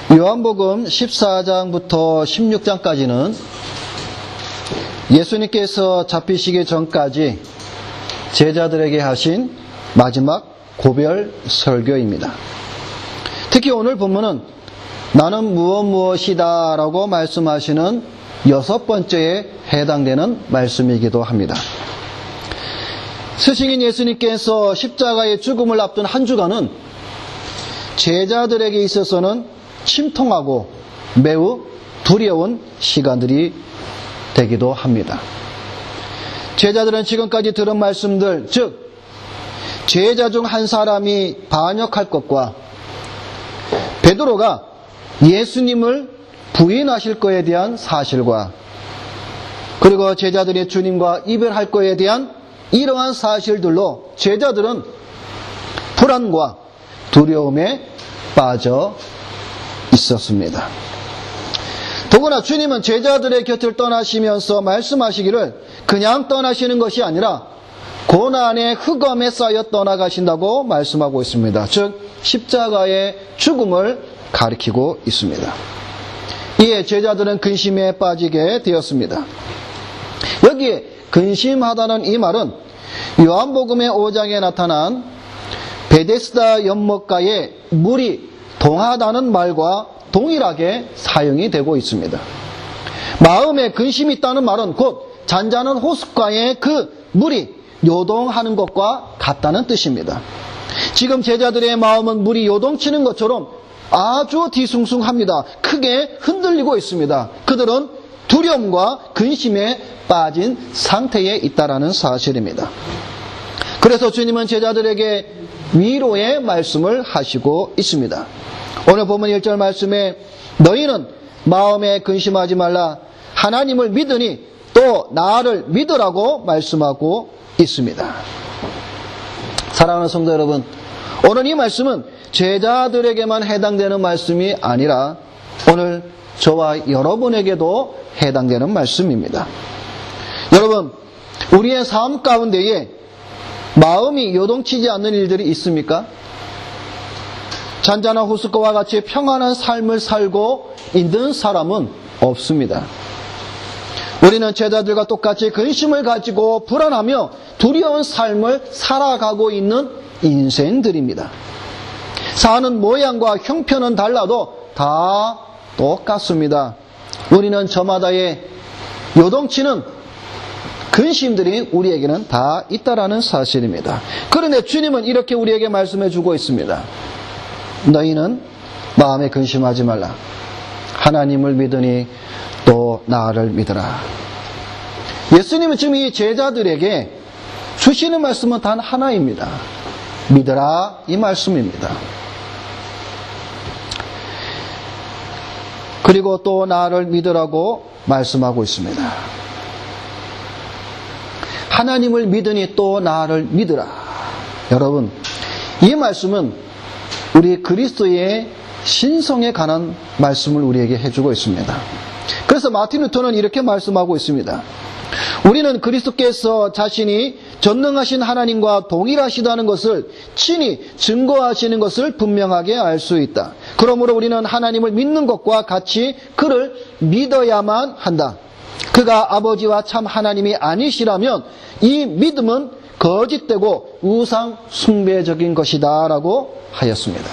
요한복음 14장부터 16장까지는 예수님께서 잡히시기 전까지 제자들에게 하신 마지막 고별 설교입니다. 특히 오늘 본문은 나는 무엇이다 라고 말씀하시는 6번째에 해당되는 말씀이기도 합니다. 스승인 예수님께서 십자가의 죽음을 앞둔 한 주간은 제자들에게 있어서는 침통하고 매우 두려운 시간들이 되기도 합니다. 제자들은 지금까지 들은 말씀들, 즉 제자 중 한 사람이 반역할 것과 베드로가 예수님을 부인하실 것에 대한 사실과 그리고 제자들이 주님과 이별할 것에 대한 이러한 사실들로 제자들은 불안과 두려움에 빠져 있었습니다. 더구나 주님은 제자들의 곁을 떠나시면서 말씀하시기를 그냥 떠나시는 것이 아니라 고난의 흑암에 쌓여 떠나가신다고 말씀하고 있습니다. 즉 십자가의 죽음을 가리키고 있습니다. 이에 제자들은 근심에 빠지게 되었습니다. 여기에 근심하다는 이 말은 요한복음의 5장에 나타난 베데스다 연못가에 물이 동하다는 말과 동일하게 사용이 되고 있습니다. 마음에 근심이 있다는 말은 곧 잔잔한 호숫가에 그 물이 요동하는 것과 같다는 뜻입니다. 지금 제자들의 마음은 물이 요동치는 것처럼 아주 뒤숭숭합니다. 크게 흔들리고 있습니다. 그들은 두려움과 근심에 빠진 상태에 있다라는 사실입니다. 그래서 주님은 제자들에게 위로의 말씀을 하시고 있습니다. 오늘 본문 1절 말씀에 너희는 마음에 근심하지 말라 하나님을 믿으니 또 나를 믿으라고 말씀하고 있습니다. 사랑하는 성도 여러분, 오늘 이 말씀은 제자들에게만 해당되는 말씀이 아니라 오늘 저와 여러분에게도 해당되는 말씀입니다. 여러분, 우리의 삶 가운데에 마음이 요동치지 않는 일들이 있습니까? 잔잔한 호숫가와 같이 평안한 삶을 살고 있는 사람은 없습니다. 우리는 제자들과 똑같이 근심을 가지고 불안하며 두려운 삶을 살아가고 있는 인생들입니다. 사는 모양과 형편은 달라도 다 똑같습니다. 우리는 저마다의 요동치는 근심들이 우리에게는 다 있다라는 사실입니다. 그런데 주님은 이렇게 우리에게 말씀해 주고 있습니다. 너희는 마음에 근심하지 말라. 하나님을 믿으니 또 나를 믿으라. 예수님은 지금 이 제자들에게 주시는 말씀은 단 하나입니다. 믿으라 이 말씀입니다. 그리고 또 나를 믿으라고 말씀하고 있습니다. 하나님을 믿으니 또 나를 믿으라. 여러분, 이 말씀은 우리 그리스도의 신성에 관한 말씀을 우리에게 해주고 있습니다. 그래서 마틴 루터는 이렇게 말씀하고 있습니다. 우리는 그리스도께서 자신이 전능하신 하나님과 동일하시다는 것을 친히 증거하시는 것을 분명하게 알 수 있다. 그러므로 우리는 하나님을 믿는 것과 같이 그를 믿어야만 한다. 그가 아버지와 참 하나님이 아니시라면 이 믿음은 거짓되고 우상 숭배적인 것이다 라고 하였습니다.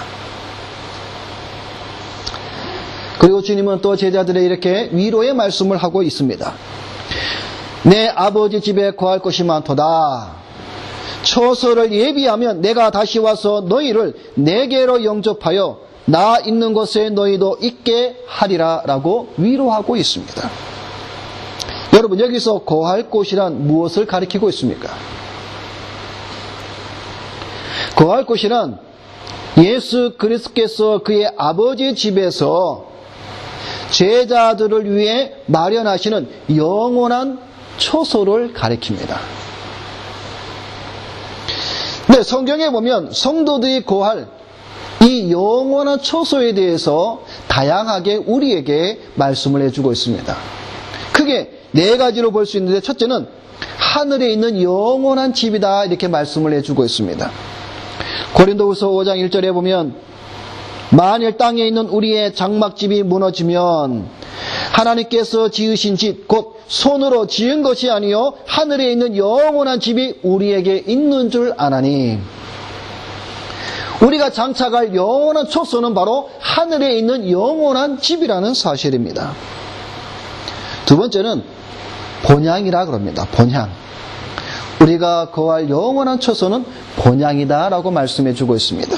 그리고 주님은 또 제자들의 이렇게 위로의 말씀을 하고 있습니다. 내 아버지 집에 거할 것이 많도다. 처소를 예비하면 내가 다시 와서 너희를 내게로 영접하여 나 있는 곳에 너희도 있게 하리라 라고 위로하고 있습니다. 여러분, 여기서 거할 곳이란 무엇을 가리키고 있습니까? 거할 곳이란 예수 그리스도께서 그의 아버지 집에서 제자들을 위해 마련하시는 영원한 처소를 가리킵니다. 네, 성경에 보면 성도들이 거할 이 영원한 처소에 대해서 다양하게 우리에게 말씀을 해주고 있습니다. 크게 4가지로 볼 수 있는데, 첫째는 하늘에 있는 영원한 집이다 이렇게 말씀을 해주고 있습니다. 고린도후서 5장 1절에 보면 만일 땅에 있는 우리의 장막집이 무너지면 하나님께서 지으신 집 곧 손으로 지은 것이 아니요 하늘에 있는 영원한 집이 우리에게 있는 줄 아나니. 우리가 장차갈 영원한 초소는 바로 하늘에 있는 영원한 집이라는 사실입니다. 두 번째는 본향이라 그럽니다. 본향. 우리가 거할 영원한 초소는 본향이다라고 말씀해 주고 있습니다.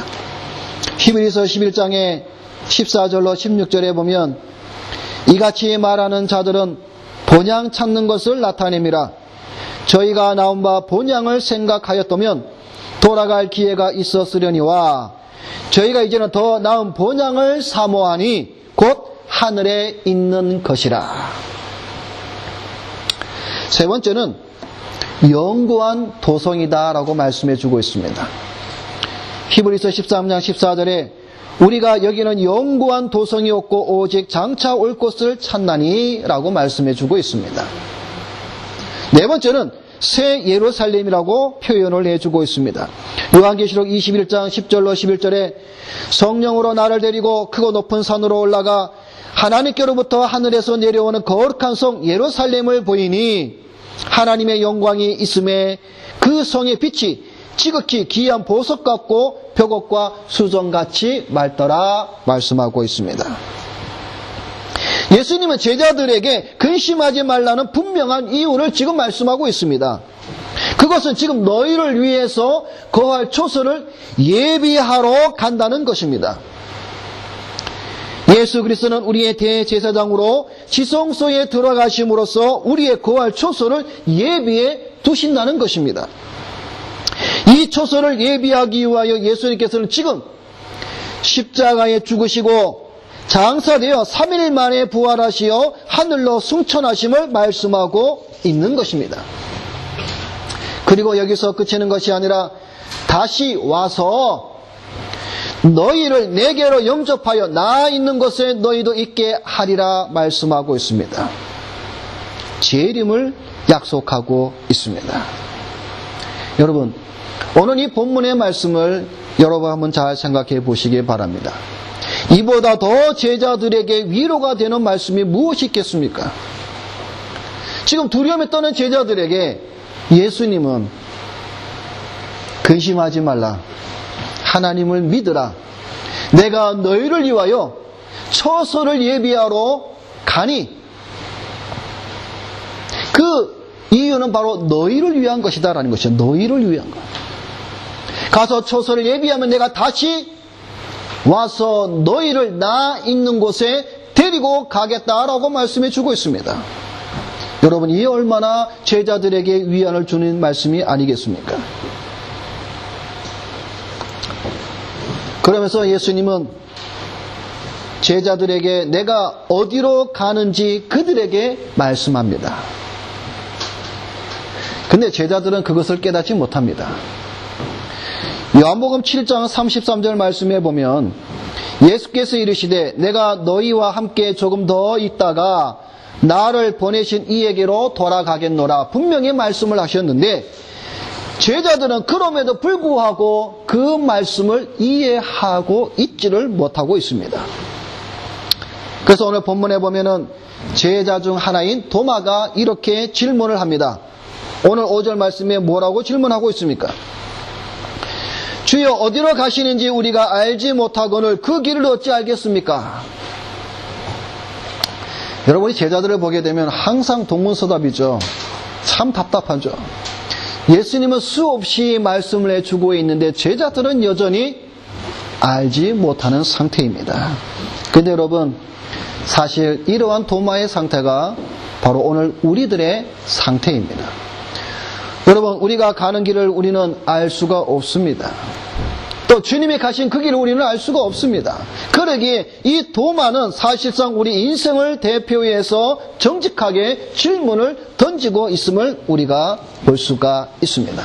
히브리서 11장의 14절로 16절에 보면 이같이 말하는 자들은 본향 찾는 것을 나타냅니다. 저희가 나온 바 본향을 생각하였다면 돌아갈 기회가 있었으려니와 저희가 이제는 더 나은 본향을 사모하니 곧 하늘에 있는 것이라. 세 번째는 영구한 도성이다라고 말씀해 주고 있습니다. 히브리서 13장 14절에 우리가 여기는 영구한 도성이 없고 오직 장차 올 곳을 찾나니 라고 말씀해 주고 있습니다. 네 번째는 새 예루살렘이라고 표현을 해주고 있습니다. 요한계시록 21장 10절로 11절에 성령으로 나를 데리고 크고 높은 산으로 올라가 하나님께로부터 하늘에서 내려오는 거룩한 성 예루살렘을 보이니 하나님의 영광이 있음에 그 성의 빛이 지극히 귀한 보석 같고 벽옥과 수정같이 맑더라 말씀하고 있습니다. 예수님은 제자들에게 근심하지 말라는 분명한 이유를 지금 말씀하고 있습니다. 그것은 지금 너희를 위해서 거할 초소를 예비하러 간다는 것입니다. 예수 그리스도는 우리의 대제사장으로 지성소에 들어가심으로써 우리의 거할 초소를 예비해 두신다는 것입니다. 이 초소를 예비하기 위하여 예수님께서는 지금 십자가에 죽으시고 장사되어 3일 만에 부활하시어 하늘로 승천하심을 말씀하고 있는 것입니다. 그리고 여기서 그치는 것이 아니라 다시 와서 너희를 내게로 영접하여 나 있는 곳에 너희도 있게 하리라 말씀하고 있습니다. 재림을 약속하고 있습니다. 여러분, 오늘 이 본문의 말씀을 여러분 한번 잘 생각해 보시기 바랍니다. 이보다 더 제자들에게 위로가 되는 말씀이 무엇이 있겠습니까? 지금 두려움에 떠는 제자들에게 예수님은 근심하지 말라. 하나님을 믿으라. 내가 너희를 위하여 처소를 예비하러 가니 그 이유는 바로 너희를 위한 것이다라는 것이죠. 너희를 위한 것. 가서 처소를 예비하면 내가 다시 와서 너희를 나 있는 곳에 데리고 가겠다라고 말씀해 주고 있습니다. 여러분, 이 얼마나 제자들에게 위안을 주는 말씀이 아니겠습니까? 그러면서 예수님은 제자들에게 내가 어디로 가는지 그들에게 말씀합니다. 근데 제자들은 그것을 깨닫지 못합니다. 요한복음 7장 33절 말씀에 보면 예수께서 이르시되 내가 너희와 함께 조금 더 있다가 나를 보내신 이에게로 돌아가겠노라 분명히 말씀을 하셨는데 제자들은 그럼에도 불구하고 그 말씀을 이해하고 있지를 못하고 있습니다. 그래서 오늘 본문에 보면은 제자 중 하나인 도마가 이렇게 질문을 합니다. 오늘 5절 말씀에 뭐라고 질문하고 있습니까? 주여 어디로 가시는지 우리가 알지 못하거늘 그 길을 어찌 알겠습니까? 여러분이 제자들을 보게 되면 항상 동문서답이죠. 참 답답하죠. 예수님은 수없이 말씀을 해주고 있는데 제자들은 여전히 알지 못하는 상태입니다. 근데 여러분, 사실 이러한 도마의 상태가 바로 오늘 우리들의 상태입니다. 여러분, 우리가 가는 길을 우리는 알 수가 없습니다. 또 주님이 가신 그 길을 우리는 알 수가 없습니다. 그러기에 이 도마는 사실상 우리 인생을 대표해서 정직하게 질문을 던지고 있음을 우리가 볼 수가 있습니다.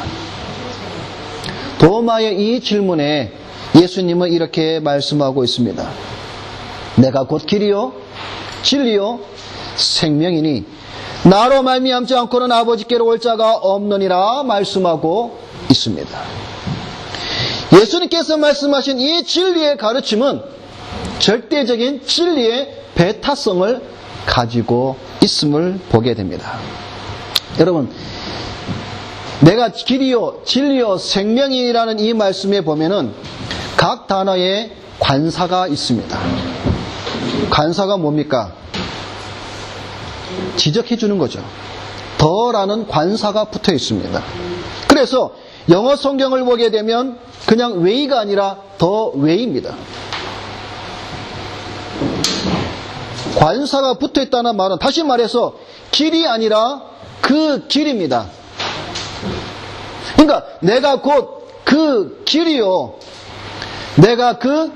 도마의 이 질문에 예수님은 이렇게 말씀하고 있습니다. 내가 곧 길이요 진리요 생명이니 나로 말미암지 않고는 아버지께로 올 자가 없느니라 말씀하고 있습니다. 예수님께서 말씀하신 이 진리의 가르침은 절대적인 진리의 배타성을 가지고 있음을 보게 됩니다. 여러분, 내가 길이요 진리요 생명이라는 이 말씀에 보면은 각 단어에 관사가 있습니다. 관사가 뭡니까? 지적해 주는 거죠. 더라는 관사가 붙어 있습니다. 그래서 영어 성경을 보게 되면 그냥 way가 아니라 더 way입니다. 관사가 붙어 있다는 말은 다시 말해서 길이 아니라 그 길입니다. 그러니까 내가 곧 그 길이요, 내가 그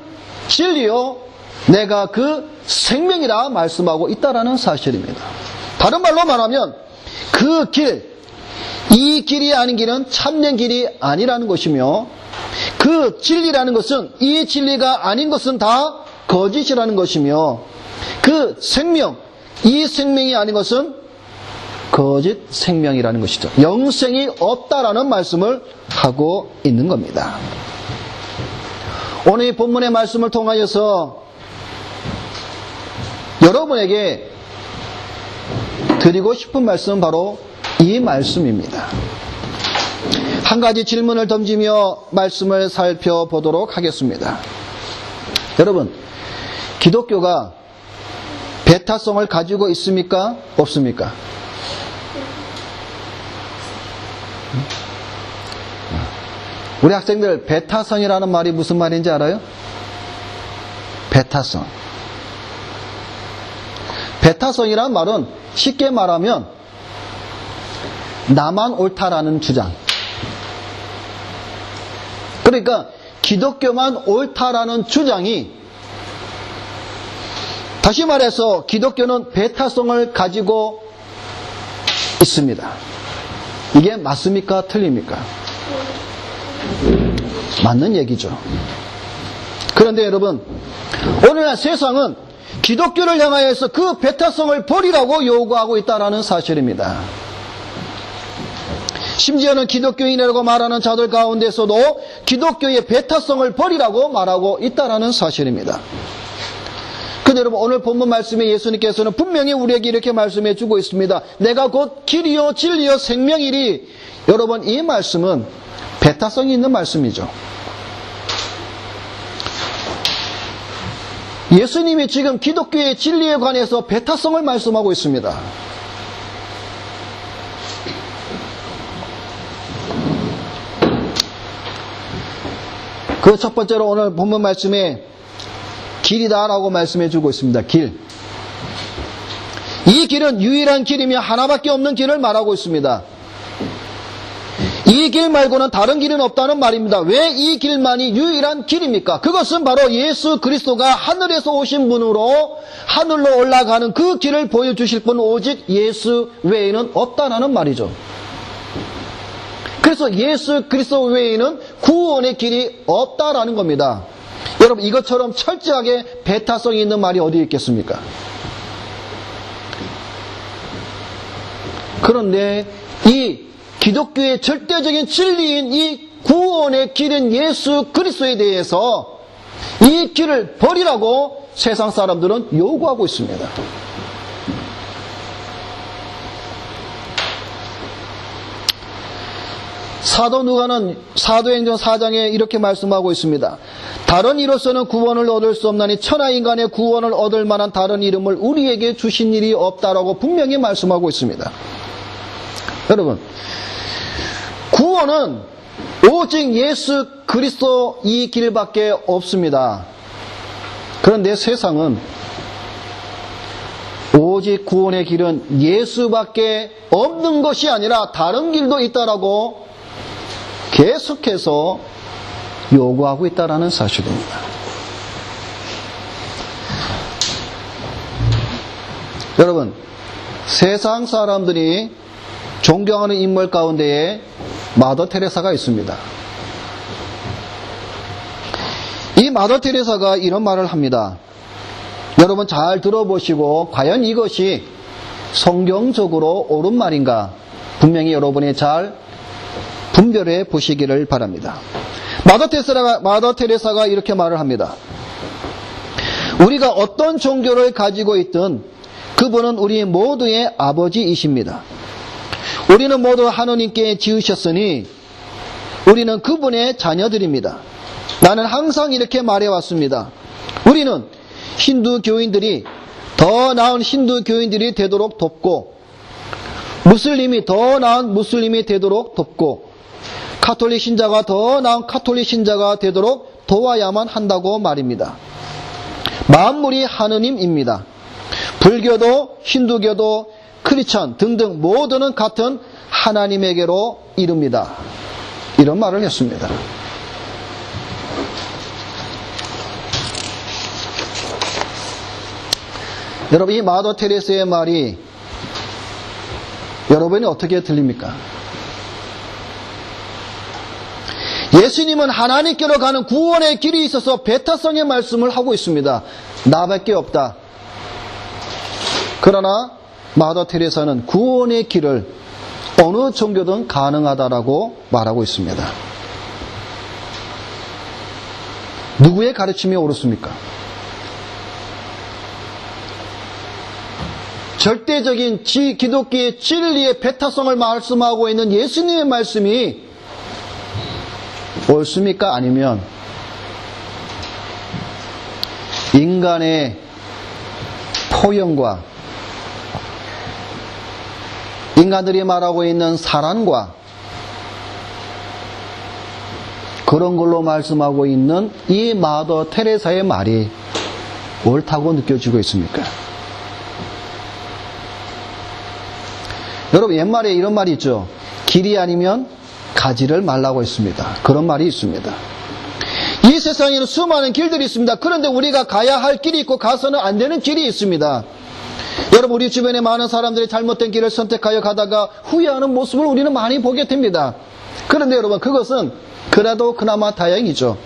진리요, 내가 그 생명이라 말씀하고 있다라는 사실입니다. 다른 말로 말하면 그 길, 이 길이 아닌 길은 참된 길이 아니라는 것이며, 그 진리라는 것은 이 진리가 아닌 것은 다 거짓이라는 것이며, 그 생명, 이 생명이 아닌 것은 거짓 생명이라는 것이죠. 영생이 없다라는 말씀을 하고 있는 겁니다. 오늘 이 본문의 말씀을 통하여서 여러분에게 드리고 싶은 말씀은 바로 이 말씀입니다. 한 가지 질문을 던지며 말씀을 살펴보도록 하겠습니다. 여러분, 기독교가 배타성을 가지고 있습니까? 없습니까? 우리 학생들 배타성이라는 말이 무슨 말인지 알아요? 배타성. 배타성이라는 말은 쉽게 말하면 나만 옳다라는 주장. 그러니까 기독교만 옳다라는 주장이, 다시 말해서 기독교는 배타성을 가지고 있습니다. 이게 맞습니까? 틀립니까? 맞는 얘기죠. 그런데 여러분, 오늘날 세상은 기독교를 향하여서 그 배타성을 버리라고 요구하고 있다는 사실입니다. 심지어는 기독교인이라고 말하는 자들 가운데서도 기독교의 배타성을 버리라고 말하고 있다는 사실입니다. 그런데 여러분, 오늘 본문 말씀에 예수님께서는 분명히 우리에게 이렇게 말씀해 주고 있습니다. 내가 곧 길이요 진리요 생명이리. 여러분, 이 말씀은 배타성이 있는 말씀이죠. 예수님이 지금 기독교의 진리에 관해서 배타성을 말씀하고 있습니다. 그 첫 번째로 오늘 본문 말씀에 길이다라고 말씀해 주고 있습니다. 길. 이 길은 유일한 길이며 하나밖에 없는 길을 말하고 있습니다. 이 길 말고는 다른 길은 없다는 말입니다. 왜 이 길만이 유일한 길입니까? 그것은 바로 예수 그리스도가 하늘에서 오신 분으로 하늘로 올라가는 그 길을 보여주실 분 오직 예수 외에는 없다는 말이죠. 그래서 예수 그리스도 외에는 구원의 길이 없다라는 겁니다. 여러분, 이것처럼 철저하게 배타성이 있는 말이 어디 있겠습니까? 그런데 이 기독교의 절대적인 진리인 이 구원의 길인 예수 그리스도에 대해서 이 길을 버리라고 세상 사람들은 요구하고 있습니다. 사도 누가는 사도행전 4장에 이렇게 말씀하고 있습니다. 다른 이로서는 구원을 얻을 수 없나니 천하 인간의 구원을 얻을 만한 다른 이름을 우리에게 주신 일이 없다라고 분명히 말씀하고 있습니다. 여러분, 구원은 오직 예수 그리스도 이 길밖에 없습니다. 그런데 세상은 오직 구원의 길은 예수밖에 없는 것이 아니라 다른 길도 있다라고 계속해서 요구하고 있다는 사실입니다. 여러분, 세상 사람들이 존경하는 인물 가운데에 마더 테레사가 있습니다. 이 마더 테레사가 이런 말을 합니다. 여러분 잘 들어보시고 과연 이것이 성경적으로 옳은 말인가 분명히 여러분이 잘 분별해 보시기를 바랍니다. 마더 테레사가 이렇게 말을 합니다. 우리가 어떤 종교를 가지고 있든 그분은 우리 모두의 아버지이십니다. 우리는 모두 하느님께 지으셨으니 우리는 그분의 자녀들입니다. 나는 항상 이렇게 말해왔습니다. 우리는 힌두 교인들이 더 나은 힌두 교인들이 되도록 돕고, 무슬림이 더 나은 무슬림이 되도록 돕고, 가톨릭 신자가 더 나은 가톨릭 신자가 되도록 도와야만 한다고 말입니다. 만물이 하느님입니다. 불교도 힌두교도 크리스천 등등 모두는 같은 하나님에게로 이릅니다. 이런 말을 했습니다. 여러분, 이 마더 테레사의 말이 여러분이 어떻게 들립니까? 예수님은 하나님께로 가는 구원의 길이 있어서 배타성의 말씀을 하고 있습니다. 나밖에 없다. 그러나 마더 테레사는 구원의 길을 어느 종교든 가능하다라고 말하고 있습니다. 누구의 가르침이 옳습니까? 절대적인 기독교의 진리의 배타성을 말씀하고 있는 예수님의 말씀이 옳습니까? 아니면 인간의 포용과 인간들이 말하고 있는 사랑과 그런 걸로 말씀하고 있는 이 마더 테레사의 말이 옳다고 느껴지고 있습니까? 여러분, 옛말에 이런 말이 있죠. 길이 아니면 가지를 말라고 했습니다. 그런 말이 있습니다. 이 세상에는 수많은 길들이 있습니다. 그런데 우리가 가야 할 길이 있고 가서는 안 되는 길이 있습니다. 여러분, 우리 주변에 많은 사람들이 잘못된 길을 선택하여 가다가 후회하는 모습을 우리는 많이 보게 됩니다. 그런데 여러분, 그것은 그래도 그나마 다행이죠.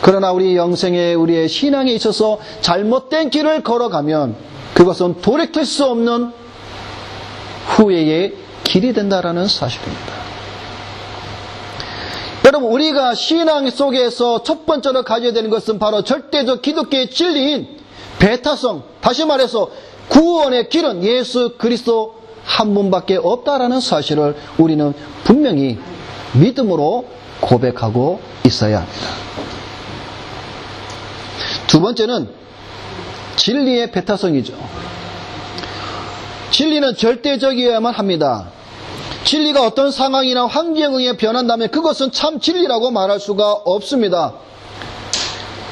그러나 우리 영생에, 우리의 신앙에 있어서 잘못된 길을 걸어가면 그것은 돌이킬 수 없는 후회의 길이 된다라는 사실입니다. 여러분, 우리가 신앙 속에서 첫 번째로 가져야 되는 것은 바로 절대적 기독교의 진리인 배타성, 다시 말해서 구원의 길은 예수 그리스도 한 분밖에 없다라는 사실을 우리는 분명히 믿음으로 고백하고 있어야 합니다. 두 번째는 진리의 배타성이죠. 진리는 절대적이어야만 합니다. 진리가 어떤 상황이나 환경에 의해 변한다면 그것은 참 진리라고 말할 수가 없습니다.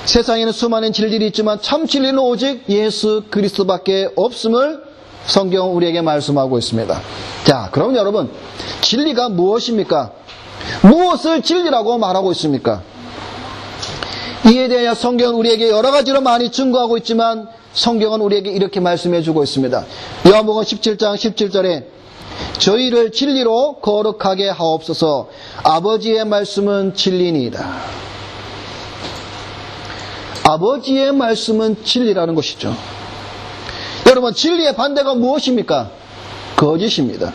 세상에는 수많은 진리들이 있지만 참 진리는 오직 예수 그리스도밖에 없음을 성경은 우리에게 말씀하고 있습니다. 자, 그럼 여러분, 진리가 무엇입니까? 무엇을 진리라고 말하고 있습니까? 이에 대하여 성경은 우리에게 여러 가지로 많이 증거하고 있지만 성경은 우리에게 이렇게 말씀해 주고 있습니다. 요한복음 17장 17절에 저희를 진리로 거룩하게 하옵소서. 아버지의 말씀은 진리니이다. 아버지의 말씀은 진리라는 것이죠. 여러분, 진리의 반대가 무엇입니까? 거짓입니다.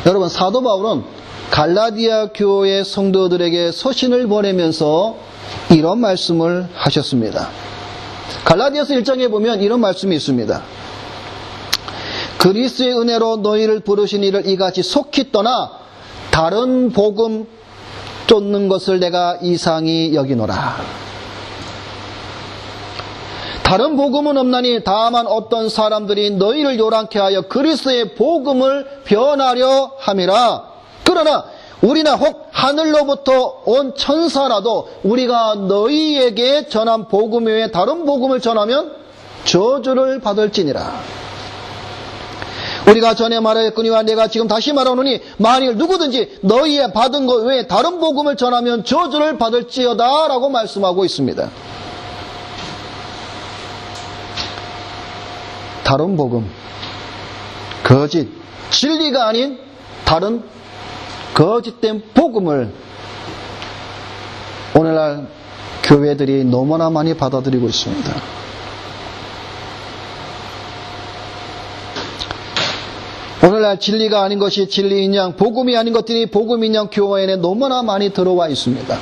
여러분, 사도 바울은 갈라디아 교회 성도들에게 서신을 보내면서 이런 말씀을 하셨습니다. 갈라디아서 1장에 보면 이런 말씀이 있습니다. 그리스도의 은혜로 너희를 부르신 이를 이같이 속히 떠나 다른 복음 쫓는 것을 내가 이상히 여기노라. 다른 복음은 없나니 다만 어떤 사람들이 너희를 요란케 하여 그리스도의 복음을 변하려 함이라. 그러나 우리나 혹 하늘로부터 온 천사라도 우리가 너희에게 전한 복음 외에 다른 복음을 전하면 저주를 받을지니라. 우리가 전에 말하였거니와 내가 지금 다시 말하노니 만일 누구든지 너희의 받은 것 외에 다른 복음을 전하면 저주를 받을지어다 라고 말씀하고 있습니다. 다른 복음, 거짓, 진리가 아닌 다른 거짓된 복음을 오늘날 교회들이 너무나 많이 받아들이고 있습니다. 오늘날 진리가 아닌 것이 진리인 양, 복음이 아닌 것들이 복음인 양 교회에 너무나 많이 들어와 있습니다.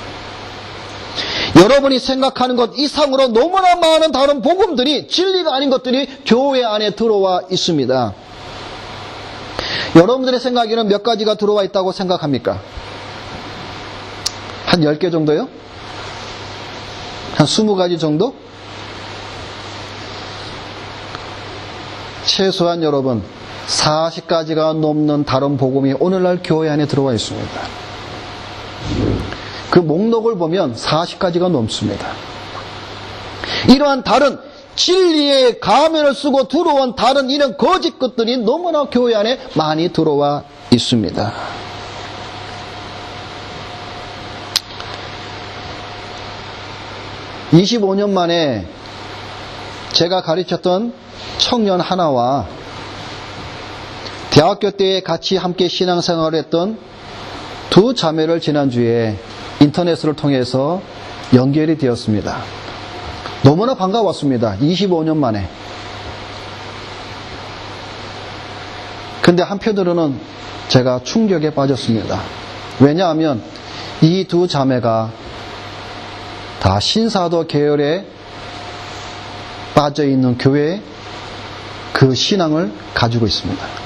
여러분이 생각하는 것 이상으로 너무나 많은 다른 복음들이, 진리가 아닌 것들이 교회 안에 들어와 있습니다. 여러분들의 생각에는 몇 가지가 들어와 있다고 생각합니까? 한 10개 정도요? 한 20가지 정도? 최소한 여러분 40가지가 넘는 다른 복음이 오늘날 교회 안에 들어와 있습니다. 그 목록을 보면 40가지가 넘습니다. 이러한 다른 진리의 가면을 쓰고 들어온 다른 이런 거짓 것들이 너무나 교회 안에 많이 들어와 있습니다. (25년) 만에 제가 가르쳤던 청년 하나와 대학교 때 같이 함께 신앙생활을 했던 두 자매를 지난주에 인터넷을 통해서 연결이 되었습니다. 너무나 반가웠습니다. 25년 만에. 근데 한편으로는 제가 충격에 빠졌습니다. 왜냐하면 이 두 자매가 다 신사도 계열에 빠져있는 교회에 그 신앙을 가지고 있습니다.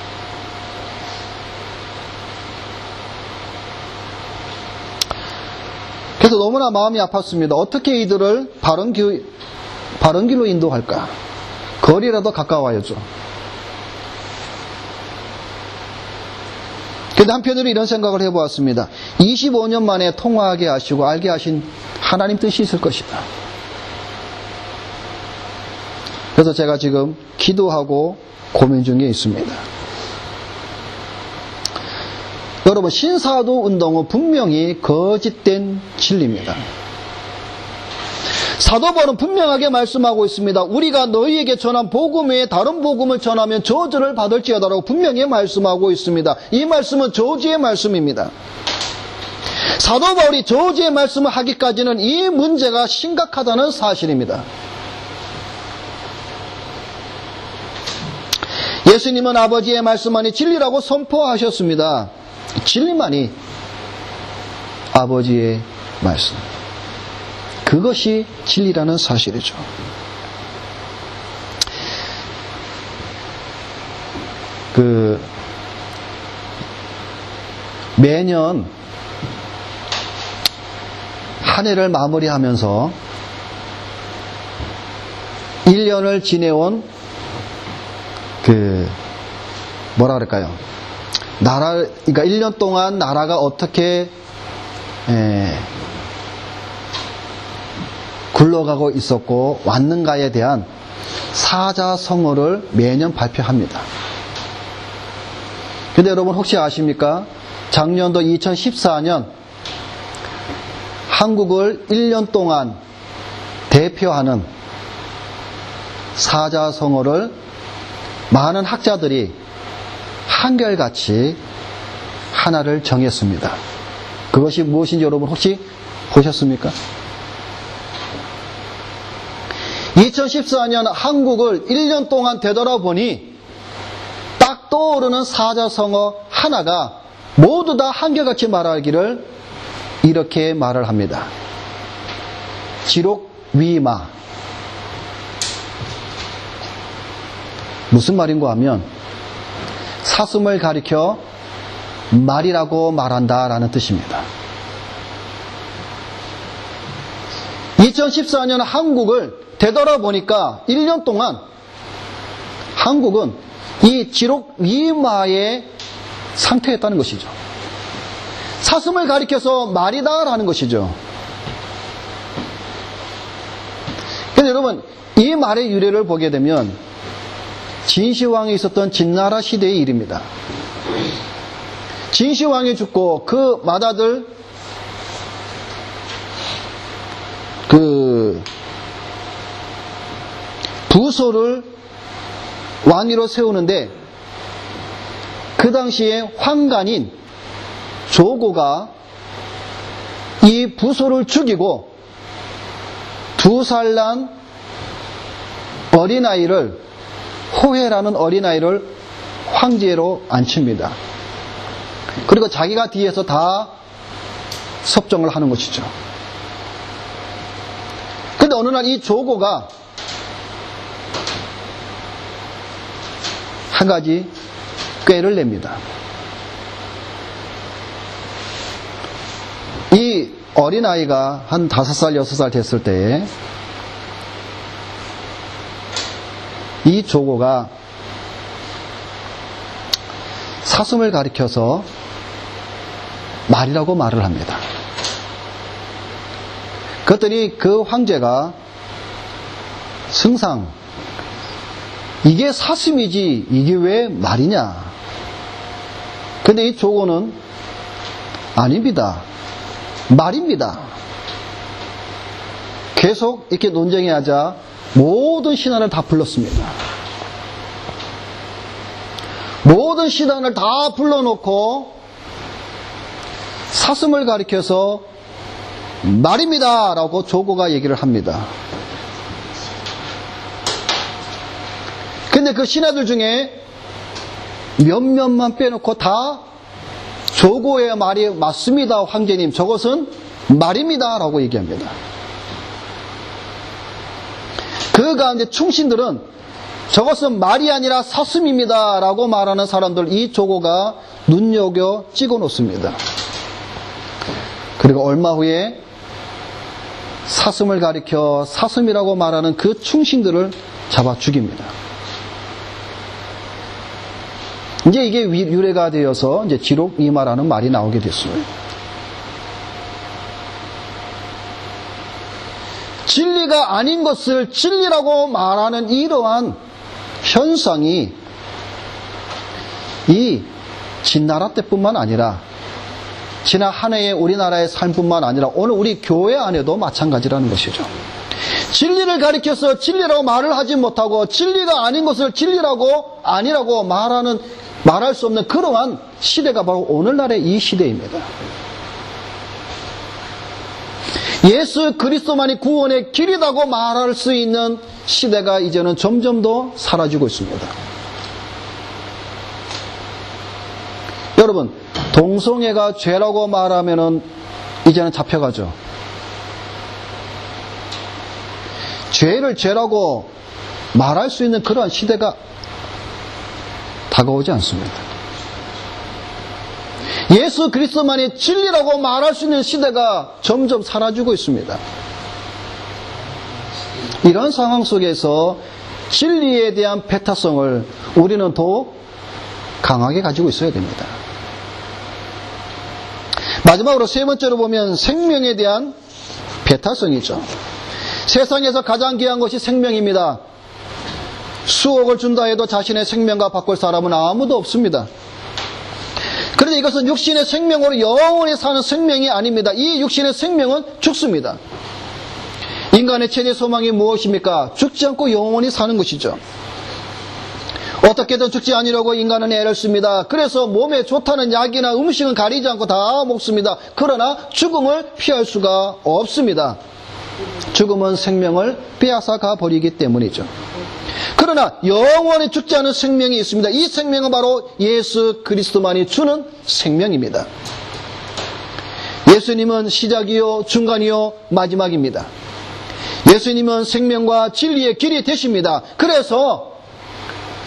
그래서 너무나 마음이 아팠습니다. 어떻게 이들을 바른 길로 인도할까? 거리라도 가까워야죠. 그런데 한편으로 이런 생각을 해보았습니다. 25년 만에 통화하게 하시고 알게 하신 하나님 뜻이 있을 것이다. 그래서 제가 지금 기도하고 고민 중에 있습니다. 여러분, 신사도 운동은 분명히 거짓된 진리입니다. 사도 바울은 분명하게 말씀하고 있습니다. 우리가 너희에게 전한 복음 외에 다른 복음을 전하면 저주를 받을지어다라고 분명히 말씀하고 있습니다. 이 말씀은 저주의 말씀입니다. 사도 바울이 저주의 말씀을 하기까지는 이 문제가 심각하다는 사실입니다. 예수님은 아버지의 말씀만이 진리라고 선포하셨습니다. 진리만이 아버지의 말씀. 그것이 진리라는 사실이죠. 매년 한 해를 마무리하면서 1년을 지내온 뭐라 그럴까요? 그러니까 1년 동안 나라가 어떻게 굴러가고 있었고 왔는가에 대한 사자성어를 매년 발표합니다. 근데 여러분 혹시 아십니까? 작년도 2014년 한국을 1년 동안 대표하는 사자성어를 많은 학자들이 한결같이 하나를 정했습니다. 그것이 무엇인지 여러분 혹시 보셨습니까? 2014년 한국을 1년 동안 되돌아보니 딱 떠오르는 사자성어 하나가 모두 다 한결같이 말하기를 이렇게 말을 합니다. 지록위마. 무슨 말인가 하면 사슴을 가리켜 말이라고 말한다라는 뜻입니다. 2014년 한국을 되돌아보니까 1년 동안 한국은 이 지록위마의 상태였다는 것이죠. 사슴을 가리켜서 말이다라는 것이죠. 그런데 여러분, 이 말의 유래를 보게 되면 진시황이 있었던 진나라 시대의 일입니다. 진시황이 죽고 그 맏아들 부소를 왕위로 세우는데 그 당시에 황간인 조고가 이 부소를 죽이고 2살 난 어린아이를, 호해라는 어린아이를 황제로 앉힙니다. 그리고 자기가 뒤에서 다 섭정을 하는 것이죠. 근데 어느 날 이 조고가 한 가지 꾀를 냅니다. 이 어린아이가 한 5살, 6살 됐을 때에 이 조고가 사슴을 가리켜서 말이라고 말을 합니다. 그랬더니 그 황제가 승상, 이게 사슴이지 이게 왜 말이냐. 근데 이 조고는 아닙니다. 말입니다. 계속 이렇게 논쟁이 하자 모든 신하를 다 불렀습니다. 모든 신하를 다 불러놓고 사슴을 가리켜서 말입니다 라고 조고가 얘기를 합니다. 근데 그 신하들 중에 몇몇만 빼놓고 다 조고의 말이 맞습니다 황제님, 저것은 말입니다 라고 얘기합니다. 그 가운데 충신들은 저것은 말이 아니라 사슴입니다 라고 말하는 사람들, 이 조고가 눈여겨 찍어 놓습니다. 그리고 얼마 후에 사슴을 가리켜 사슴이라고 말하는 그 충신들을 잡아 죽입니다. 이제 이게 유래가 되어서 이제 지록이마라는 말이 나오게 됐습니다. 진리가 아닌 것을 진리라고 말하는 이러한 현상이 이 진나라 때뿐만 아니라 지난 한 해의 우리나라의 삶뿐만 아니라 오늘 우리 교회 안에도 마찬가지라는 것이죠. 진리를 가리켜서 진리라고 말을 하지 못하고 진리가 아닌 것을 진리라고 아니라고 말할 수 없는 그러한 시대가 바로 오늘날의 이 시대입니다. 예수 그리스도만이 구원의 길이라고 말할 수 있는 시대가 이제는 점점 더 사라지고 있습니다. 여러분, 동성애가 죄라고 말하면은 이제는 잡혀가죠. 죄를 죄라고 말할 수 있는 그러한 시대가 다가오지 않습니다. 예수 그리스도만이 진리라고 말할 수 있는 시대가 점점 사라지고 있습니다. 이런 상황 속에서 진리에 대한 배타성을 우리는 더 강하게 가지고 있어야 됩니다. 마지막으로 세 번째로 보면 생명에 대한 배타성이죠. 세상에서 가장 귀한 것이 생명입니다. 수억을 준다 해도 자신의 생명과 바꿀 사람은 아무도 없습니다. 그런데 이것은 육신의 생명으로 영원히 사는 생명이 아닙니다. 이 육신의 생명은 죽습니다. 인간의 최대 소망이 무엇입니까? 죽지 않고 영원히 사는 것이죠. 어떻게든 죽지 않으려고 인간은 애를 씁니다. 그래서 몸에 좋다는 약이나 음식은 가리지 않고 다 먹습니다. 그러나 죽음을 피할 수가 없습니다. 죽음은 생명을 빼앗아 가버리기 때문이죠. 그러나 영원히 죽지 않은 생명이 있습니다. 이 생명은 바로 예수 그리스도만이 주는 생명입니다. 예수님은 시작이요 중간이요 마지막입니다. 예수님은 생명과 진리의 길이 되십니다. 그래서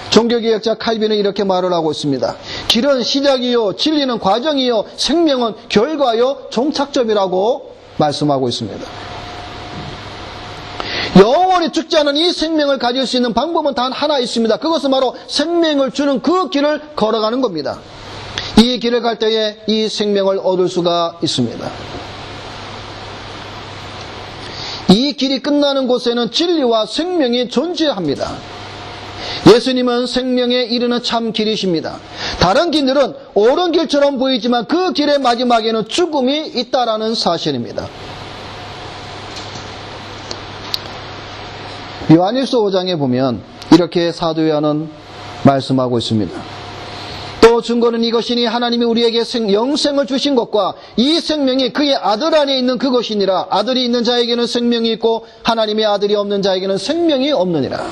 종교개혁자 칼빈은 이렇게 말을 하고 있습니다. 길은 시작이요, 진리는 과정이요, 생명은 결과요, 종착점이라고 말씀하고 있습니다. 영원히 죽지 않은 이 생명을 가질 수 있는 방법은 단 하나 있습니다. 그것은 바로 생명을 주는 그 길을 걸어가는 겁니다. 이 길을 갈 때에 이 생명을 얻을 수가 있습니다. 이 길이 끝나는 곳에는 진리와 생명이 존재합니다. 예수님은 생명에 이르는 참 길이십니다. 다른 길들은 옳은 길처럼 보이지만 그 길의 마지막에는 죽음이 있다라는 사실입니다. 요한일서 5장에 보면 이렇게 사도 요한은 말씀하고 있습니다. 또 증거는 이것이니 하나님이 우리에게 영생을 주신 것과 이 생명이 그의 아들 안에 있는 그것이니라. 아들이 있는 자에게는 생명이 있고 하나님의 아들이 없는 자에게는 생명이 없느니라.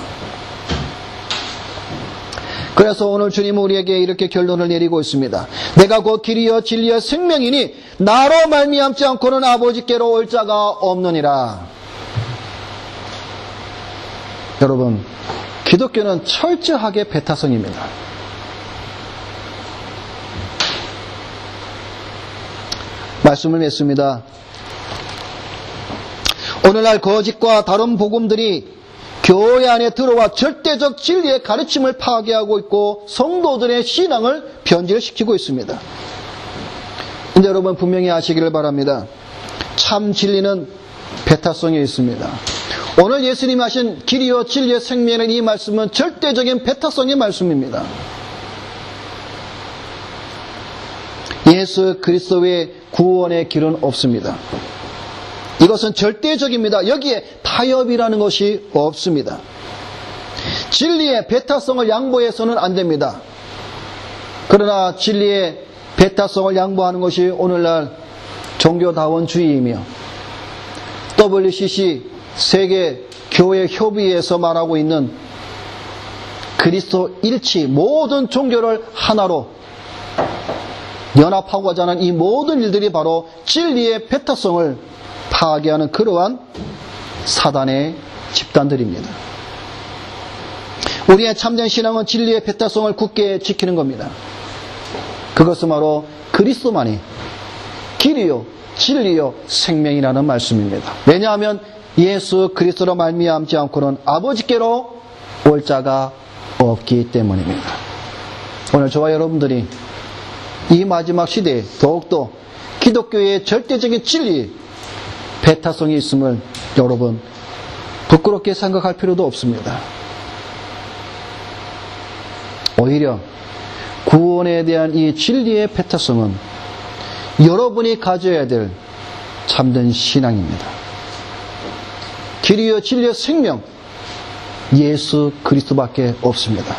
그래서 오늘 주님은 우리에게 이렇게 결론을 내리고 있습니다. 내가 곧 길이여 진리여 생명이니 나로 말미암지 않고는 아버지께로 올 자가 없느니라. 여러분, 기독교는 철저하게 배타성입니다. 말씀을 맺습니다. 오늘날 거짓과 다른 복음들이 교회 안에 들어와 절대적 진리의 가르침을 파괴하고 있고 성도들의 신앙을 변질시키고 있습니다. 근데 여러분 분명히 아시기를 바랍니다. 참 진리는 배타성에 있습니다. 오늘 예수님이 하신 길이요 진리의 생명이라는 이 말씀은 절대적인 배타성의 말씀입니다. 예수 그리스도 외에 구원의 길은 없습니다. 이것은 절대적입니다. 여기에 타협이라는 것이 없습니다. 진리의 배타성을 양보해서는 안 됩니다. 그러나 진리의 배타성을 양보하는 것이 오늘날 종교다원주의이며 WCC 세계교회협의회에서 말하고 있는 그리스도 일치, 모든 종교를 하나로 연합하고자 하는 이 모든 일들이 바로 진리의 배타성을 파괴하는 그러한 사단의 집단들입니다. 우리의 참된 신앙은 진리의 배타성을 굳게 지키는 겁니다. 그것은 바로 그리스도만이 길이요 진리요 생명이라는 말씀입니다. 왜냐하면 예수 그리스도로 말미암지 않고는 아버지께로 올 자가 없기 때문입니다. 오늘 저와 여러분들이 이 마지막 시대에 더욱더 기독교의 절대적인 진리, 배타성이 있음을 여러분 부끄럽게 생각할 필요도 없습니다. 오히려 구원에 대한 이 진리의 배타성은 여러분이 가져야 될 참된 신앙입니다. 길이요 진리의 생명, 예수 그리스도밖에 없습니다.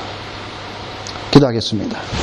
기도하겠습니다.